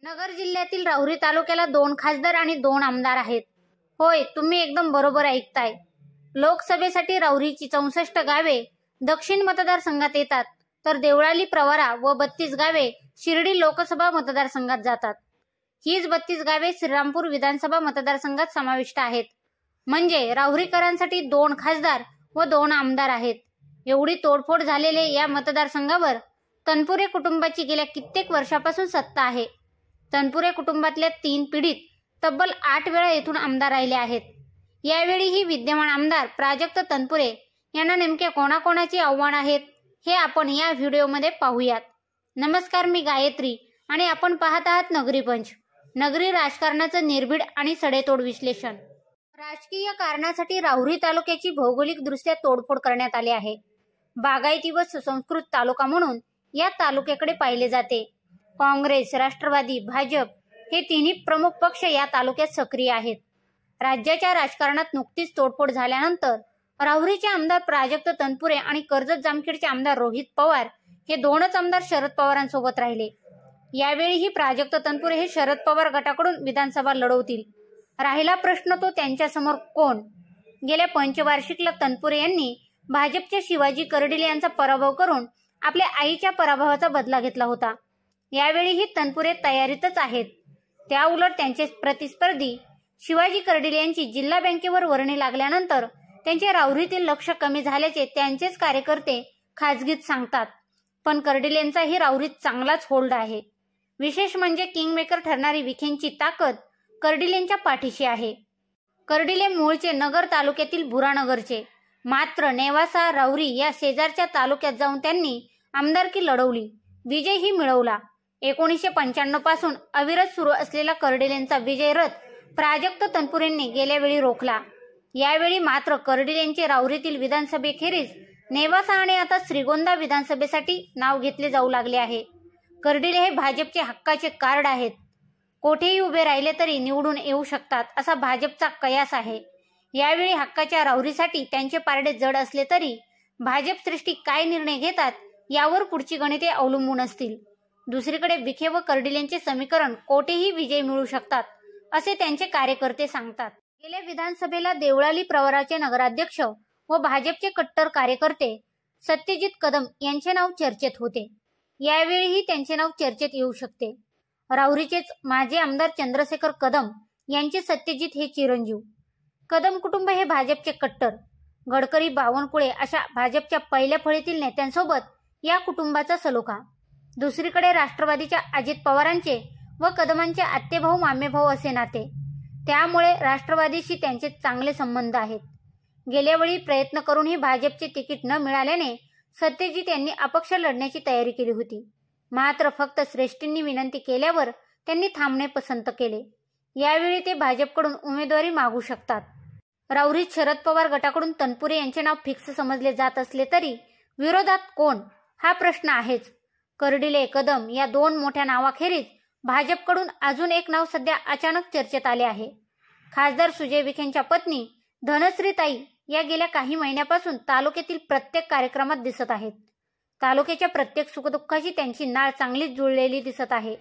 नगर जिल्ह्यातील राहुरी तालुक्याला 2 खासदार आणि 2 आमदार आहेत. होय, तुम्ही एकदम बरोबर ऐकताय. लोकसभेसाठी राहुरीची 64 गावे दक्षिण मतदारसंघात येतात, तर देवळाली, प्रवरा व 32 गावे शिर्डी लोकसभा मतदारसंघात जातात. हीच 32 गावे श्रीरामपूर विधानसभा मतदारसंघात समाविष्ट आहेत. म्हणजे राहुरीकरांसाठी 2 खासदार व 2 आमदार आहेत. एवढी तोडफोड झालेले या मतदारसंघावर तनपुरे कुटुंबाची गेल्या कित्येक वर्षापासून सत्ता आहे. तनपुरे कुटुंबातल्या 3 पिढीत तब्बल 8 वेळा येथून आमदार राहिले आहेत. यावेळीही विद्यमान आमदार प्राजक्त तनपुरे यांना नेमके कोणाकोणाची आव्हान आहेत हे आपण या व्हिडिओमध्ये पाहूयात. नमस्कार, मी गायत्री आणि आपण पाहत आहात नगरी पंच. नगरी राजकारणाचं निर्भीड आणि सडेतोड विश्लेषण. राजकीय कारणासाठी राहुरी तालुक्याची भौगोलिकदृष्ट्या तोडफोड करण्यात आली आहे. बागायती व सुसंस्कृत तालुका म्हणून या तालुक्याकडे पाहिले जाते. काँग्रेस, राष्ट्रवादी, भाजप हे तिन्ही प्रमुख पक्ष या तालुक्यात सक्रिय आहेत. राज्याच्या राजकारणात नुकतीच तोडफोड झाल्यानंतर राहुरीचे आमदार प्राजक्त तनपुरे आणि कर्जत जामखेडचे आमदार रोहित पवार हे 2च आमदार शरद पवारांसोबत राहिले. यावेळीही प्राजक्त तनपुरे हे शरद पवार गटाकडून विधानसभा लढवतील. राहिला प्रश्न तो त्यांच्यासमोर कोण. गेल्या पंचवार्षिकला तनपुरे यांनी भाजपच्या शिवाजी कर्डिले यांचा पराभव करून आपल्या आईच्या पराभवाचा बदला घेतला होता. यावेळीही तनपुरे तयारीतच आहेत. त्याउलट त्यांचे प्रतिस्पर्धी शिवाजी कर्डिले यांची जिल्हा बँकेवर वर्णी लागल्यानंतर त्यांचे राहुरीतील लक्ष कमी झाल्याचे त्यांचेच कार्यकर्ते खाजगीत सांगतात. पण कर्डिलेंचाही राहुरीत चांगलाच होल्ड आहे. विशेष म्हणजे किंगमेकर ठरणारी विखेंची ताकद कर्डिलेंच्या पाठीशी आहे. कर्डिले मूळचे नगर तालुक्यातील बुरानगरचे, मात्र नेवासा, राहुरी या शेजारच्या तालुक्यात जाऊन त्यांनी आमदारकी लढवली, विजयही मिळवला. 1995 पासून अविरत सुरू असलेला कर्डिलेंचा विजय रथ प्राजक्त तनपुरेंनी गेल्या वेळी रोखला. यावेळी मात्र कर्डिलेंचे राहुरीतील विधानसभेखेरीज नेवासा आणि आता श्रीगोंदा विधानसभेसाठी नाव घेतले जाऊ लागले आहे. कर्डिले हे भाजपचे हक्काचे कार्ड आहेत. कोठेही उभे राहिले तरी निवडून येऊ शकतात असा भाजपचा कयास आहे. यावेळी हक्काच्या राहुरीसाठी त्यांचे पारडे जड असले तरी भाजप श्रेष्ठी काय निर्णय घेतात यावर पुढची गणिते अवलंबून असतील. दुसरीकडे विखे व कर्डिलेंचे समीकरण कोठेही विजय मिळू शकतात असे त्यांचे कार्यकर्ते सांगतात. गेल्या विधानसभेला देवळाली प्रवराचे नगराध्यक्ष व भाजपचे कट्टर कार्यकर्ते सत्यजित कदम यांचे नाव चर्चेत होते. यावेळीही त्यांचे नाव चर्चेत येऊ शकते. राहुरीचेच माजी आमदार चंद्रशेखर कदम यांचे सत्यजित हे चिरंजीव. कदम कुटुंब हे भाजपचे कट्टर. गडकरी, बावनकुळे अशा भाजपच्या पहिल्या फळीतील नेत्यांसोबत या कुटुंबाचा सलोखा. दुसरीकडे राष्ट्रवादीच्या अजित पवारांचे व कदमांचे आत्तेभाऊ मामेभाऊ असे नाते. त्यामुळे राष्ट्रवादीशी त्यांचे चांगले संबंध आहेत. गेल्या वेळी प्रयत्न करूनही भाजपचे तिकीट न मिळाल्याने सत्यजित यांनी अपक्ष लढण्याची तयारी केली होती. मात्र फक्त श्रेष्ठींनी विनंती केल्यावर त्यांनी थांबणे पसंत केले. यावेळी ते भाजपकडून उमेदवारी मागू शकतात. राहुरीत शरद पवार गटाकडून तनपुरे यांचे नाव फिक्स समजले जात असले तरी विरोधात कोण हा प्रश्न आहेच. कर्डिले, कदम या 2 मोठ्या नावाखेरीज भाजपकडून अजून एक नाव सध्या अचानक चर्चेत आले आहे. खासदार सुजय विखेंच्या पत्नी धनश्रीताई या गेल्या काही महिन्यापासून तालुक्यातील प्रत्येक कार्यक्रमात दिसत आहेत. तालुक्याच्या प्रत्येक सुखदुःखाची त्यांची नाळ चांगलीच जुळलेली दिसत आहे.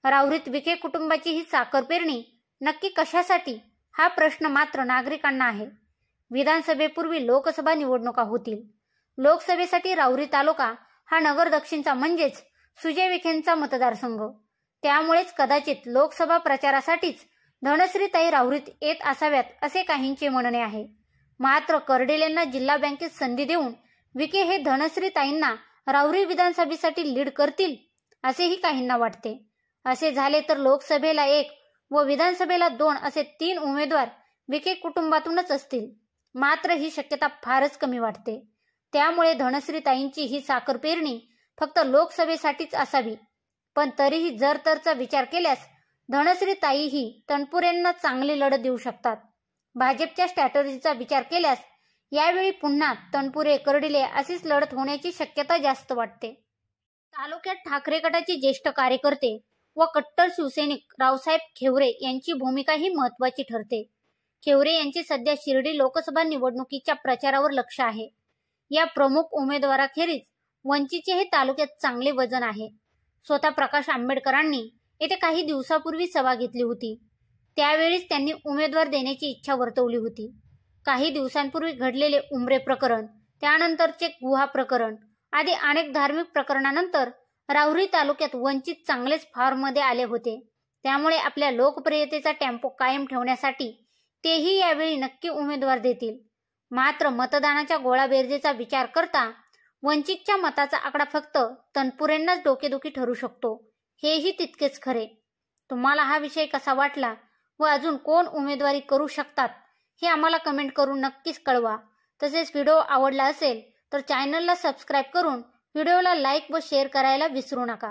राहुरीत विखे कुटुंबाची ही साखर पेरणी नक्की कशासाठी हा प्रश्न मात्र नागरिकांना आहे. विधानसभेपूर्वी लोकसभा निवडणुका होतील. लोकसभेसाठी राहुरी तालुका हा नगर दक्षिणचा म्हणजेच सुजय विखेंचा मतदारसंघ. त्यामुळेच कदाचित लोकसभा प्रचारासाठीच धनश्रीताई राहुरीत येत असाव्यात असे काहींचे म्हणणे आहे. मात्र कर्डिलेंना जिल्हा बँकेत संधी देऊन विखे हे धनश्रीताईंना राहुरी विधानसभेसाठी लीड करतील असेही काहींना वाटते. असे झाले तर लोकसभेला 1 व विधानसभेला 2 असे 3 उमेदवार विखे कुटुंबातूनच असतील. मात्र ही शक्यता फारच कमी वाटते. त्यामुळे धनश्रीताईंची ही साखर पेरणी फक्त लोकसभेसाठीच असावी. पण तरीही जर तरचा विचार केल्यास धनश्रीताईही तनपुरेंना चांगली लढत देऊ शकतात. भाजपच्या स्ट्रॅटर्जीचा विचार केल्यास यावेळी पुन्हा तनपुरे, कर्डिले अशीच लढत होण्याची शक्यता जास्त वाटते. तालुक्यात ठाकरे गटाचे ज्येष्ठ कार्यकर्ते व कट्टर शिवसैनिक रावसाहेब खेवरे यांची भूमिकाही महत्वाची ठरते. खेवरे यांचे सध्या शिर्डी लोकसभा निवडणुकीच्या प्रचारावर लक्ष आहे. या प्रमुख उमेदवाराखेरीज वंचितचे हे तालुक्यात चांगले वजन आहे. स्वतः प्रकाश आंबेडकरांनी येथे काही दिवसापूर्वी सभा घेतली होती. त्यावेळीच त्यांनी उमेदवार देण्याची इच्छा वर्तवली होती. काही दिवसांपूर्वी घडलेले उमरे प्रकरण, त्यानंतरचे गुहा प्रकरण आदी अनेक धार्मिक प्रकरणानंतर राहुरी तालुक्यात वंचित चांगलेच फॉर्ममध्ये आले होते. त्यामुळे आपल्या लोकप्रियतेचा टेम्पो कायम ठेवण्यासाठी तेही यावेळी नक्की उमेदवार देतील. मात्र मतदानाच्या गोळाबेरजेचा विचार करता वंचितच्या मताचा आकडा फक्त तनपुरेंनाच डोकेदुखी ठरू शकतो, हेही तितकेच खरे. तुम्हाला हा विषय कसा वाटला व अजून कोण उमेदवारी करू शकतात हे आम्हाला कमेंट करून नक्कीच कळवा. तसेच व्हिडिओ आवडला असेल तर चॅनलला सबस्क्राईब करून व्हिडिओला लाईक व शेअर करायला विसरू नका.